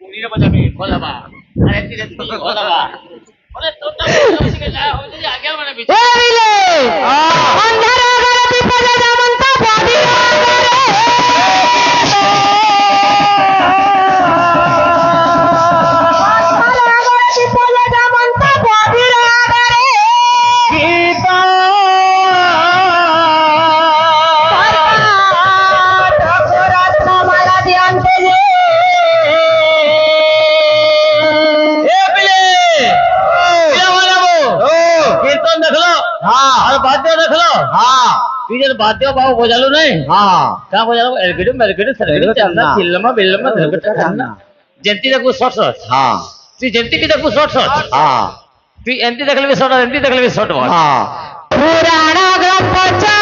পুরীরে বাজাবে ভোলাবা আরে তিরে তিরে ভোলাবা ওরে তোটা বসে যা হইছে যে আগে মানে বিচ এ বিলে অন্ধার ঘরে বিপদে যেমন তা বদি बाध्य भाव बजालो नहीं क्या बजालो एलगेडो मेलगेडो सरगेडो चलना चिल्लमा बिल्लमा धरगटा खाना जंती देखो शॉट शॉट तू जंती की देखो शॉट शॉट तू एंती देख ले शॉट एंती देख ले शॉट पुराना गपचा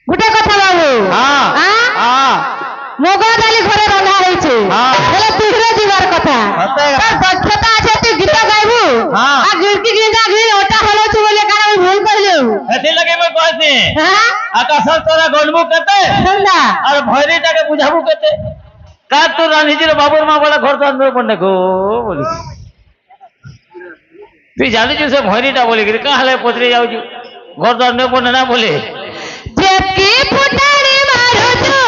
গোটে কথা বাবু মুগ ডালি ঘরে রন্ধা হয়েছে তুই যাবার কথা দক্ষতা আছে তুই গীত গাইবু আর গিরকি গিন্দা গির ওটা হলছু বলে কারণ আমি ভুল কইলু এতে লাগে মই কইছি আকাশ তোরা গণবু কেতে সুন্দা আর ভৈরীটাকে বুঝাবু কেতে কা তো রানীজির বাবুর মা বলে ঘর তো আনবে পড়নে গো বলি তুই জানিছু সে ভৈরীটা বলি কি কাহলে পত্রে যাউছু ঘর তো আনবে পড়নে না বলে যেকি ফুটানি মারুছু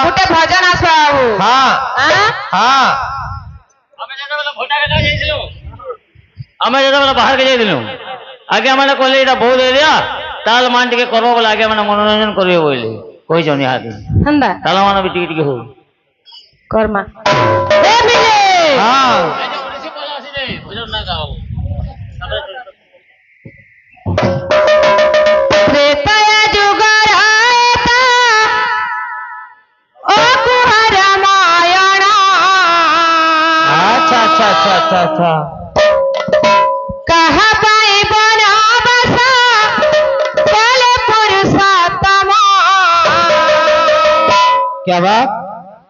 গোটে ভজন আসবা বাবু ଆମେ ଯେତେବେଳେ ବାହାରକେ ଯାଇଥିଲୁ ଆগে ମାନେ କହିଲେ ଏଇଟା ବହୁତ ଏରିଆ ତାଲ ମାନ ଟିକେ କରବ ବୋଲେ ଆগে ମାନେ ମନୋରଞ୍ଜନ କରିବେ ବୋଇଲେ କହିଛନ୍ ଇହାଦେ ହନ୍ତା ତାଲ ମାନ ବି ଟିକେ ଟିକେ ହଉ କର୍ମା ଏ ବିଲେ ତ୍ରେତୟା ଯୁଗର ଆୟତା ଓ କୁହା ରାମାୟଣ ଆଚ୍ଛା ଆଚ୍ଛା ଆଚ୍ଛା ଆଚ୍ଛା ଆଚ୍ଛା कहा पाई बनवास बोले पुरुषोत्तम क्या बात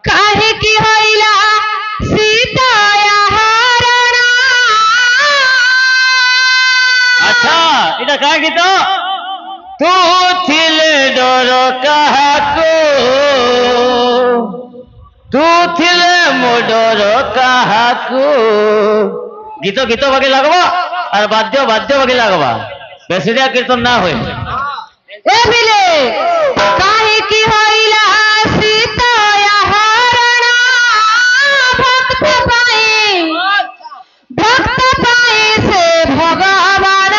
काहे की होइला सीता हरण अच्छा इटा का गीत तू थिले डर काहाको तू थिले मो डर काहाको गीत गीत बाकी लगवा और बाद्य बाद्य बाकी लगवा बेसिया कीर्तन ना होए ए मिले काहे की होइला सीता हरण भक्त पाई से भगवान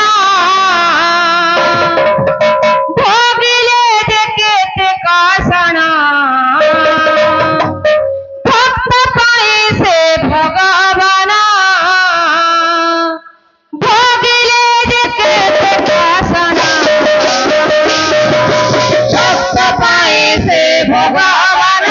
भोगिले देखे ते कासना भक्त पाई से भगवान भोगिले देखे ते कासना भक्त पाई से भगवान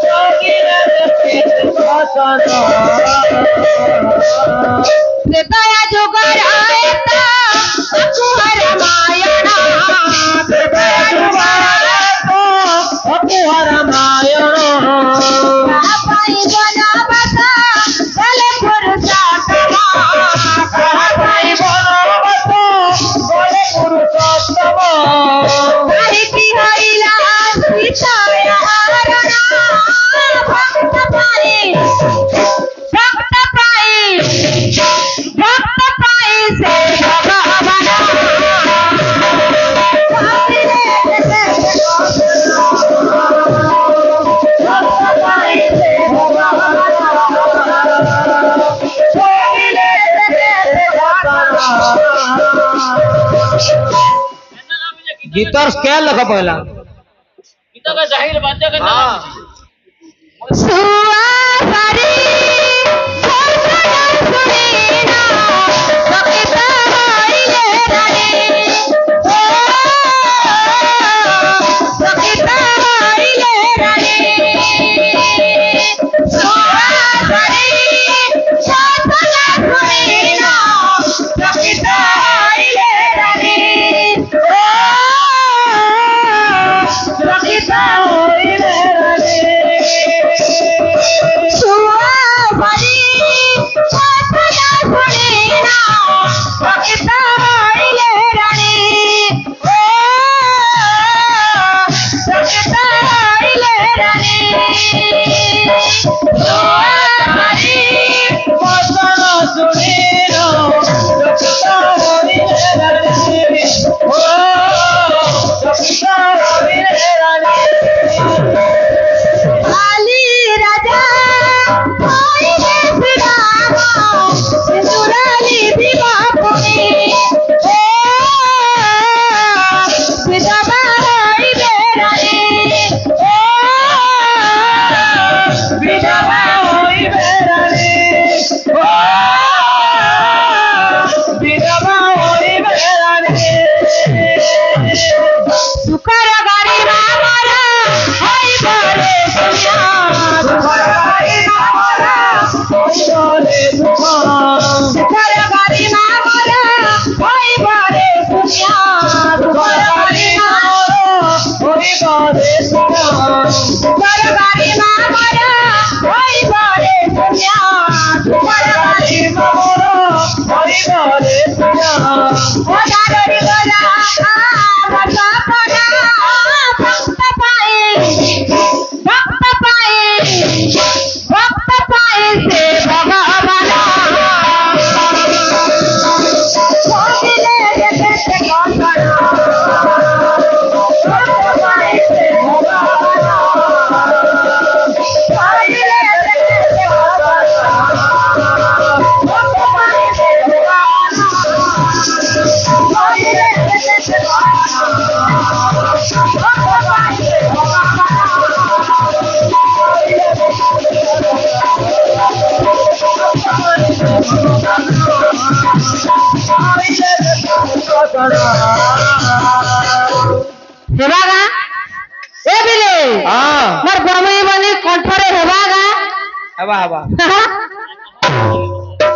भोगिले देखे ते त्रेतया जुगर आयता अकुहा रामायण त्रेतया जुगर आयता अकुहा रामायण पाई बनवास बोले पुरुषोत्तम पाई बनवास बोले पुरुषोत्तम काहे की होइला सीता हरण भक्त पाई गीतर स्केल लगा पहला गीता का जाहिर बात का हां सुवासरी सरसना सुनीना सकिता होइले रानी ओ सकिता होइले रानी सुवासरी सरसना सुनीना सकिता होइले रानी ओ सकिता होइले रानी सुवासरी सरसना सुनीना सकिता होइले रानी ओ सकिता होइले रानी सुवासरी मसना सुनीनो सकिता होइले रानी ओ सकिता होइले रानी आली राजा होइले श्रीराम सिंदूराली विवाह पुनी ओ विधवा होइले रानी ओ विधवा होइले रानी ओ विधवा होइले रानी सुकर गाड़ी मारा होई बरे सुनिया सुकर गाड़ी मारा सुकर गाड़ी मारा होई बरे सुनिया सुकर गाड़ी सुकर गाड़ी मारा होई बरे सुनिया सुकर गाड़ी ओ दादरी गोला भक्त पाए से भगवान खोजले जगत कौन बना भक्त पाए से भगवान खोजले जगत कौन बना भक्त पाए से भगवान खोजले जगत कौन हेबागा ए बिले हां मोर गमई बनी कंठरे हेबागा हवा हवा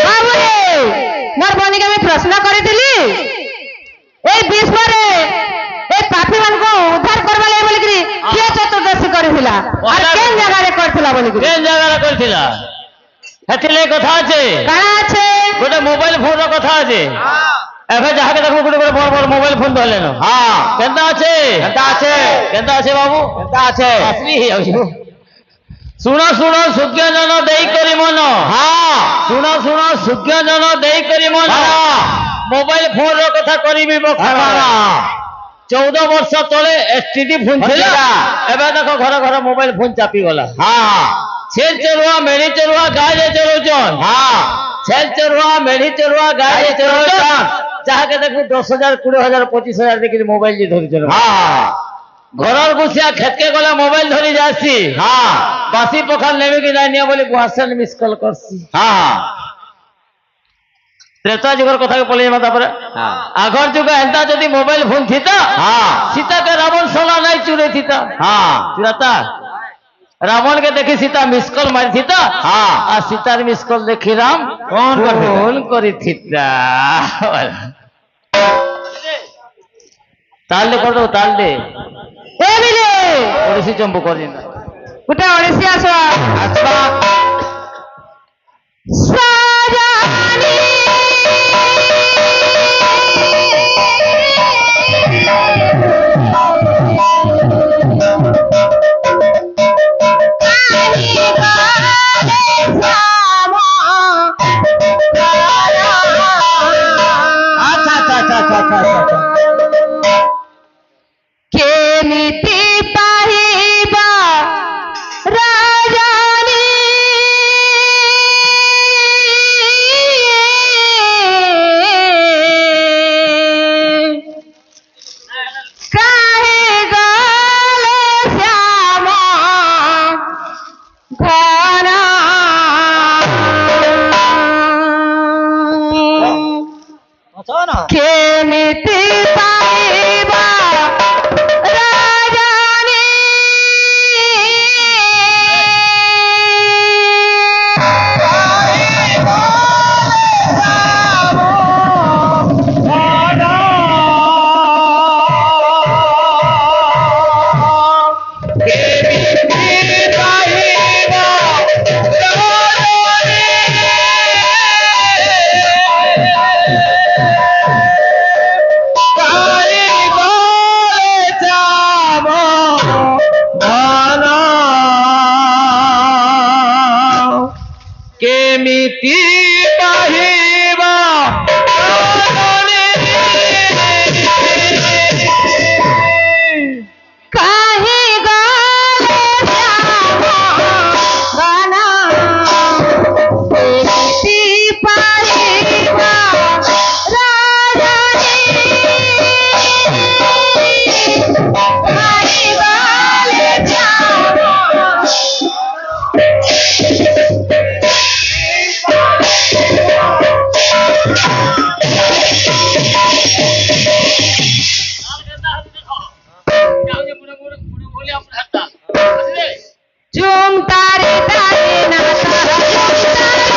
बाबुरे मोर बनी के मैं प्रश्न करितली ए विश्व रे ए पापी मन को उद्धार करबा ले बोली कि के चतुर्दशी करथिला और केन जगह रे करथिला बोली कि केन जगह करथिला हेतिले कथा আছে काना আছে गोटे मोबाइल फोन रो कथा আছে एबे जहा के देखो गोटे बड़ बड़ मोबाइल फोन धरले न हां केनता আছে बाबू केनता আছে असली ही आउ सुनो सुनो सुज्ञ जन देई करी मन हां सुनो सुनो सुज्ञ जन देई करी मन मोबाइल फोन रो कथा करिबी मो खाना 14 वर्ष तले एसटीडी फोन थिला एबे देखो घर घर मोबाइल फोन चापी गला हां छेल चरुआ मेढ़ी चरुआ गाय चरुचन हां छेल चरुआ मेढ़ी चरुआ गाय चरुचन चाहे के देखू 10,000 20,000 25,000 देखि मोबाइल जी धरि चल हां घरर गुसिया खेतके गला मोबाइल धरि जासी हां बासी पखाल नेबे कि नानिया बोली गुहासन मिस कॉल करसी हां त्रेता जुगर कथा के पले माता पर हां आगर जुग एंता जदी मोबाइल फोन थीता हां सीता के रावण सोला नहीं चुरे थीता हां चुराता रावण के देखी सीता मिस कॉल मारी थीता हां आ सीतार मिस कॉल देखी राम कौन करी थीता ताल दे कर दो ताल दे ए बिले ओडिसी चंबू कर दिन गुटा ओडिसी आसो अच्छा साजानी केमिति पाहिबा राजानी କେମିତି ପାଇବା ରାଜାନୀ କେମିତି ପାଇବା କାହିଁ ଗଲେ ଶ୍ୟାମ ଗାନା କେମିତି ପାଇବା ରାଜାନୀ କାହିଁ ଗଲେ ଶ୍ୟାମ झूम तारे तारे ना तारा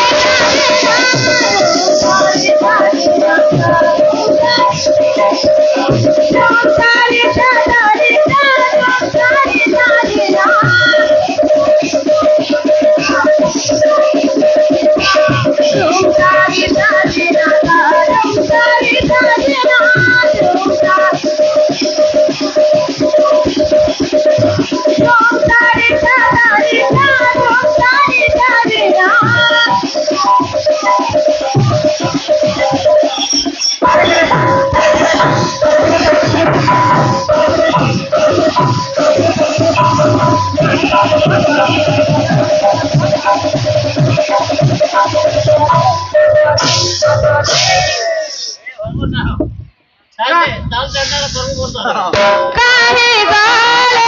काहे गाले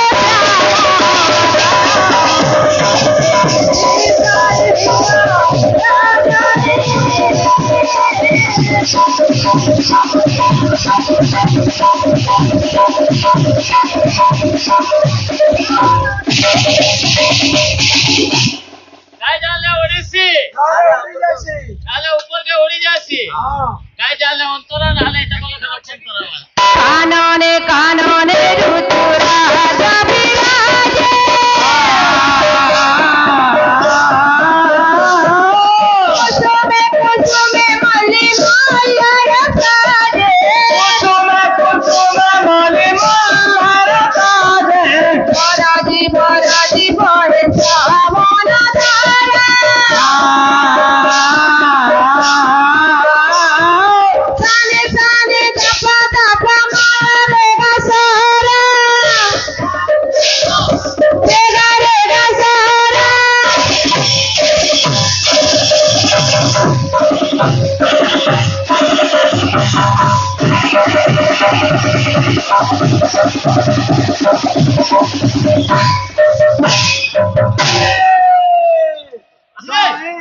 काय जाले ओडिसी जाले ऊपर के ओडी जासी काय जाले अंतरा नाले এটা বলে লক্ষণ করা कानने ऋतुराज विराजे कुसुमे कुसुमे मल्ली मल्हार साजे बराजी बराजी बहे श्रावण धारा साने साने दपा दपा मारे गसारा रे गसारा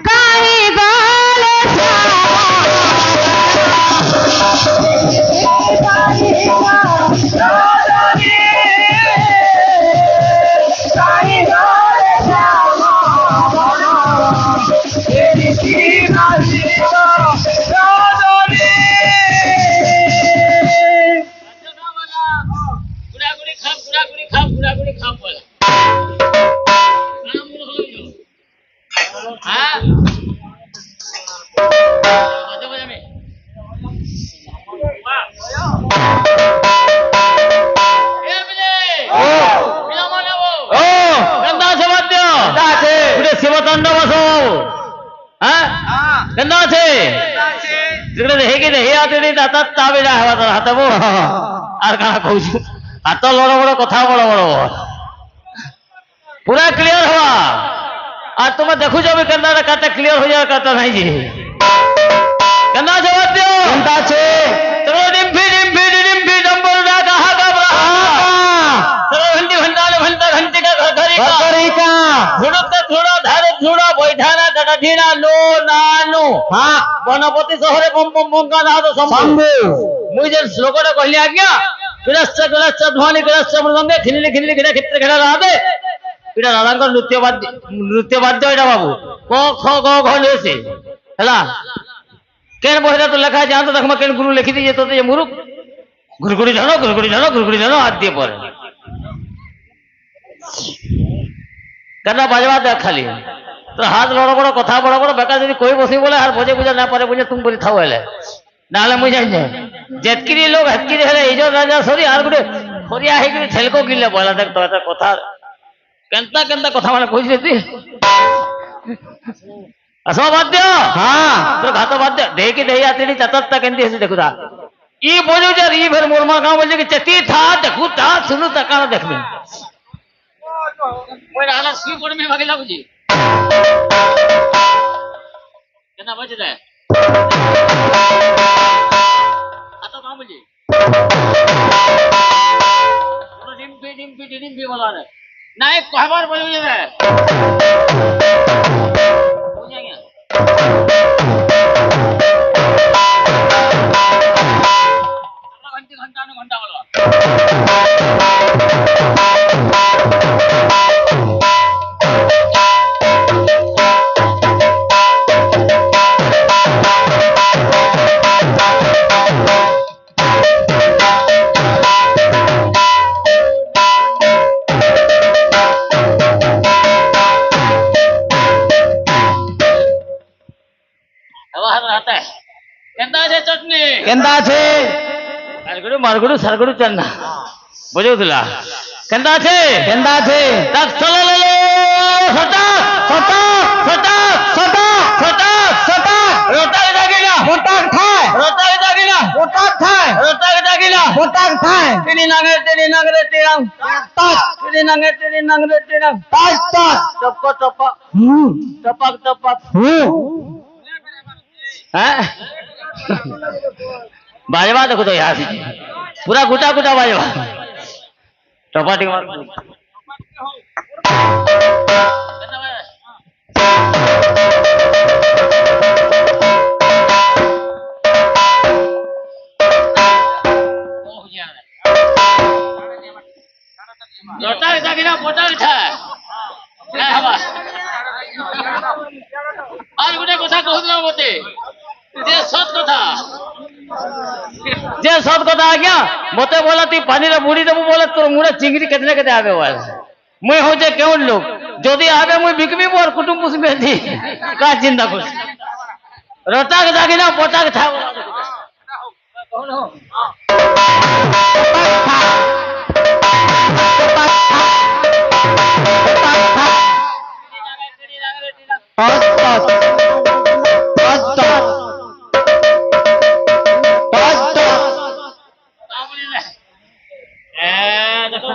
काहे गाले गुडागुडी खाप बोला नाम बोलो हां बजा में वाह ए बिले बिना माने वो गंदा से मत दियो गुडे शिवतांड बसो हां गंदा से तिकडे हेगे हे आतडी दातात ताबेडा हवा तर हातबो আর কানা কইছু হাত বড় বড় কথা বড় বড় पूरा क्लियर हुआ आज तुम्हें देखो जब करना कहता क्लियर हो जाए कहता नहीं जी करना जवाब दो चिंता से चलो डिम्फी डिम्फी डिम्फी डंबल ना कहा कब रहा चलो घंटी घंटा घंटी का घरी का झुड़ता झुड़ा धारे झुड़ा बैठाना डडीना लो नानो हाँ बनपति सहरे बम बम बंगानाथ शंभु मुई जे श्लोकटा कहली आज्ञा किरश्च किरश्च ध्वनि किरश्च मृदंगे खिनिली खिनिली खिना क्षेत्र खेला राधे इटा राधांकर नृत्य वाद्य एटा बाबू क ख ग घ लेसे हला केन बहिरा तो लेखा जान तो देखमा केन गुरु लिखि दिए तो ये मुरुख गुरगुड़ी धनो हाथ दिए पर करना बाजवा दे खाली तो हाथ बड़ बड़ कथा बड़ बड़ बेकार यदि कोई बसी बोले हार बजे बुझा ना पारे बुझे तुम बोली थाओ हेले नाले मुई जाई जे जेतकिरी लोग हतकिरी हेले इजो राजा सरी आर गुडे खोरिया हे कि छेलको गिले बोला देख तो कथा केनता केनता कथा माने कहि देती असवाद्य हां तो घात वाद्य देकी देही आतीनी चतत्ता केंदी हेसी देखुदा ई बोलू जे ई फिर मोरमा गांव बोले कि चती था देखु था सुनु तकाना देखबे ओय राला सी कोड में भागे लागू जी केना बज रे आता गांव बोली डिम्पी बोला रे नाही कहबार बोलू जे रे हो जाएगा घंटा बोला केंदा छे अलगुडू मारगुडू सरगुडू चन्ना बुझुतला केंदा छे तक चलो ले सटा सटा सटा सटा सटा सटा रोटा दागिला मोटा थाय रोटा दागिला मोटा थाय रोटा दागिला मोटा थाय तेरी नांगे तेरा ताक तेरी नांगे तेरा ताक ताक टपक टपक टपक टपक हैं बाजवा देखो तो यहाँ से पूरा गुटा गुटा बाजवा टपाटी मार रोटा ऐसा गिरा पोटा उठा आज गुटे कथा कहूला मते जे सत कथा आज्ञा मते बोला ती पानी रे बुड़ी देबू बोले तोर मुड़े चिंगड़ी केतने केते आवे वाल मुई हो जे केउन लोग जदी आवे मुई बिकबी मोर कुटुंब पुष्प दी का चिंता कर रोटा के दागिना पोटा के था कौन हो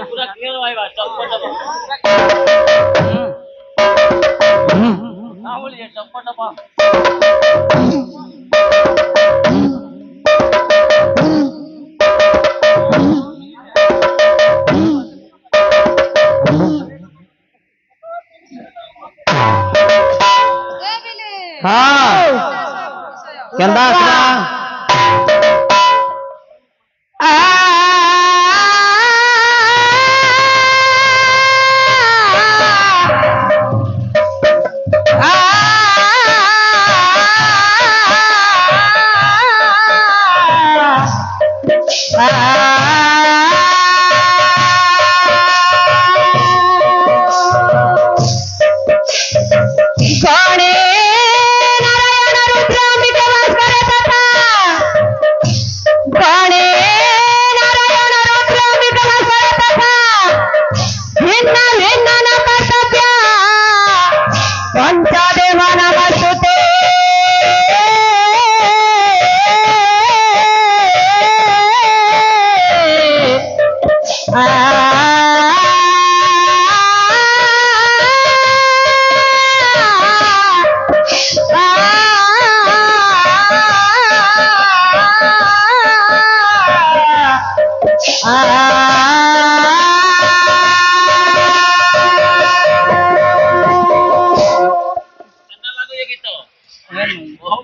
पूरा क्लियर भाई बात चप्पट हाँ बोलिए चप्पट हाँ केंदा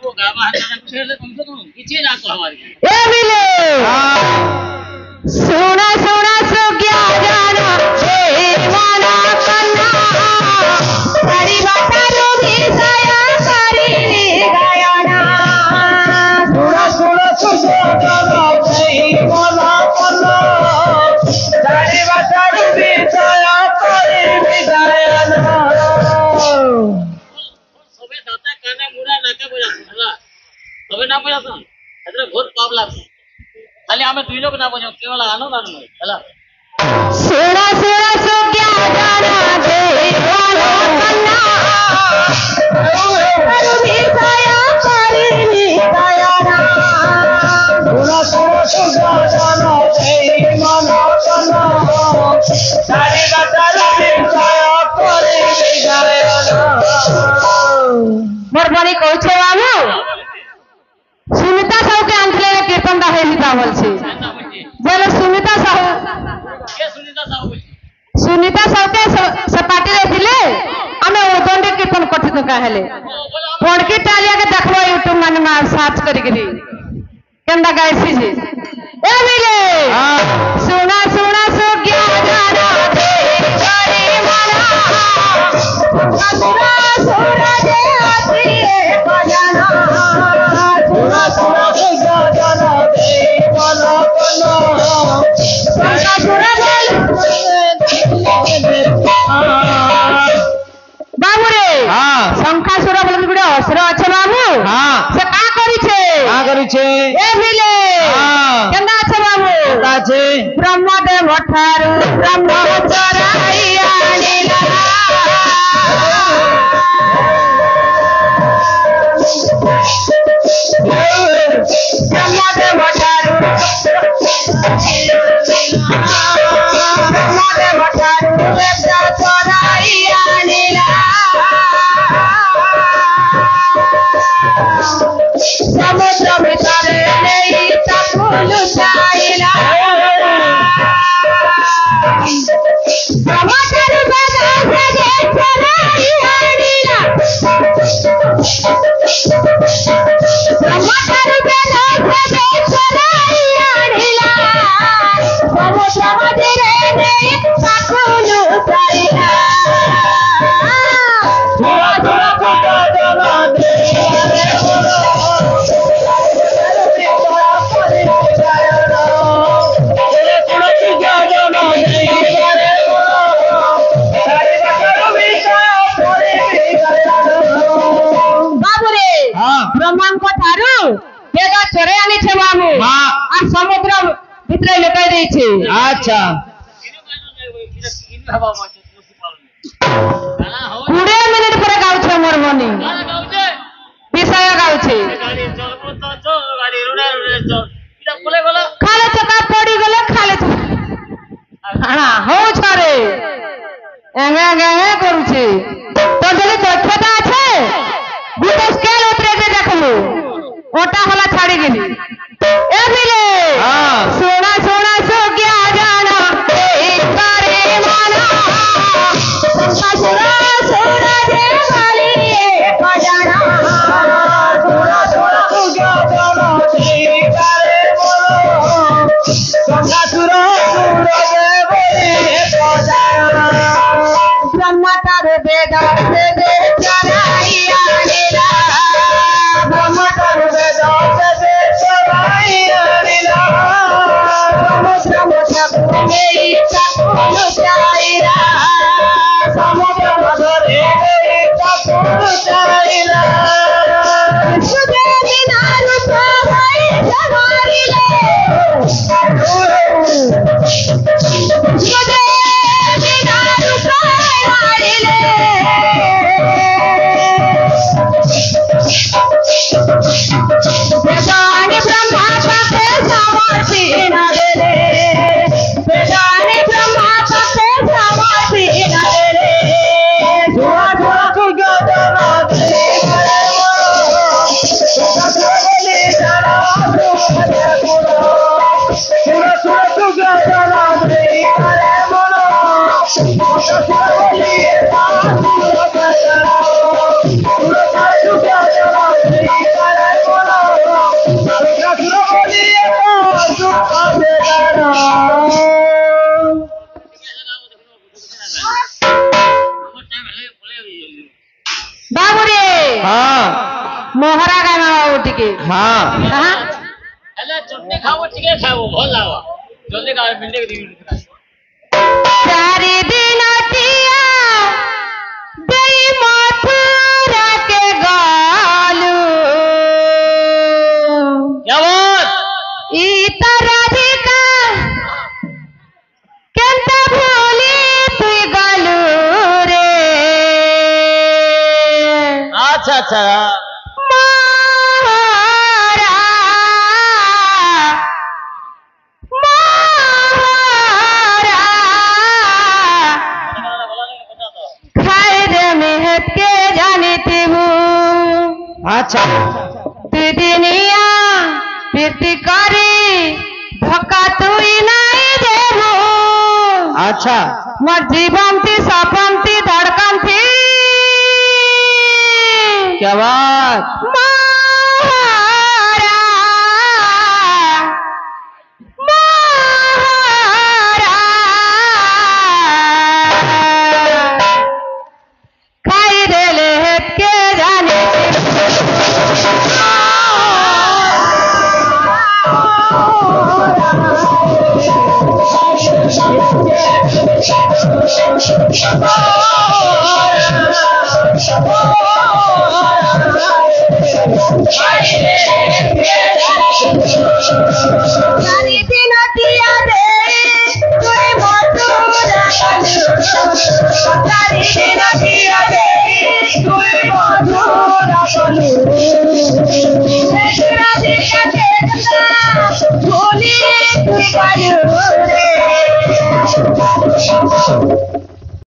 वो गावा है ना कुछ कम से कम किसी ना को हमारी ए मिले सोना सोना सो गया जाना हे माना कन्ना सारी बाटा रोगी साया सारी नी गायना सोना सोना सो गया जाना हे माना कन्ना सारी बाटा रोगी साया सारी नी गायना सबे दाता काने मुरा नाके बजा हला सबे ना बजा सन एतरे बहुत पाप लाग खाली हमें दुई लोग ना बजो केवल आनो ना हला सोना सोना सो गया जाना हे माना कन्ना रोगी साया सारी नी गायना सोना सोना सो गया जाना हे माना कन्ना सारी बाटा रोगी साया सारी नी गायना मोर बनी कहछे बाबू सुनीता साहू के अंचले में कीर्तन दा हेली पावल छे बोले सुनीता साहू के सुनीता साहू सुनीता साहू के सपाटी रखिले हमें उदंडे कीर्तन कथि तो कहले पड़की टालिया के देखबो यूट्यूब मन में सर्च करी करी केंदा गायसी जी ए मिले सुना सुना सो गया जाना तेरी माना सुना सुना दे आती बजाना सोना सोना सो गया जाना हे माना कन्ना सुना सुना बाबू रे शंखासुर बोल गुडे असुर আছে बाबू से का करी छे ए मिले केंदा আছে बाबू ब्रह्मदेव ठारू ब्रह्म चराइया नीला ब्रह्मदेव ठारू ब्रह्मदेव ठारू वेद चराइया नीला समुद्र भितरे नहीं ताकू लुटाइला ब्रह्मचारी वेद से चराइया नीला ब्रह्मचारी वेद से चराइया नीला समुद्र भितरे नहीं ताकू लुटाइला सोना सोना सो गया जाना बाबू रे ब्रह्मांड ठारू वेद चोरे आनी छे बाबू और समुद्र भितरे लुटाई देई छे अच्छा इन हवा में मुसी पाल गाना हो 20 मिनट पर गाउ छे मोर बनी गाना गाउ छे विषय गाउ छे गाड़ी चल तो चल गाड़ी रुडे रुडे चल इटा बोले बोला खाले चका पड़ी गले खाले खाना हो छरे एंगे एंगे करू छे तो जले दक्षता আছে গুটো স্কেল উতরে যে দেখলু ওটা হলা ছাড়ি গেলি এ মিলে সোনা সোনা সো গয়া জানা एक करे माना सोना सोना दे वाली बजाना सोना सोना सो गया जाना हे बोलो सोना सुरा सुरा दे बजाना ब्रह्मा तारे वेद से दे चराइया नीला ब्रह्म कर वेद से चराइया के हाँ हाँ हेलो चटनी खाओ चिके खाओ भल लावा जल्दी खाओ भिंडी के दी चारि दिन टिया देई मथुरा के गालू क्या बात ई राधिका केंता भूली तुई गालू रे अच्छा अच्छा मोहरा मोहरा खाए रे मेहत के जानी थी अच्छा दिदिनिया प्रीति करी धक्का तुई नहीं देबू अच्छा मोर जीवन थी सपन थी धड़कन थी क्या बात मोहरा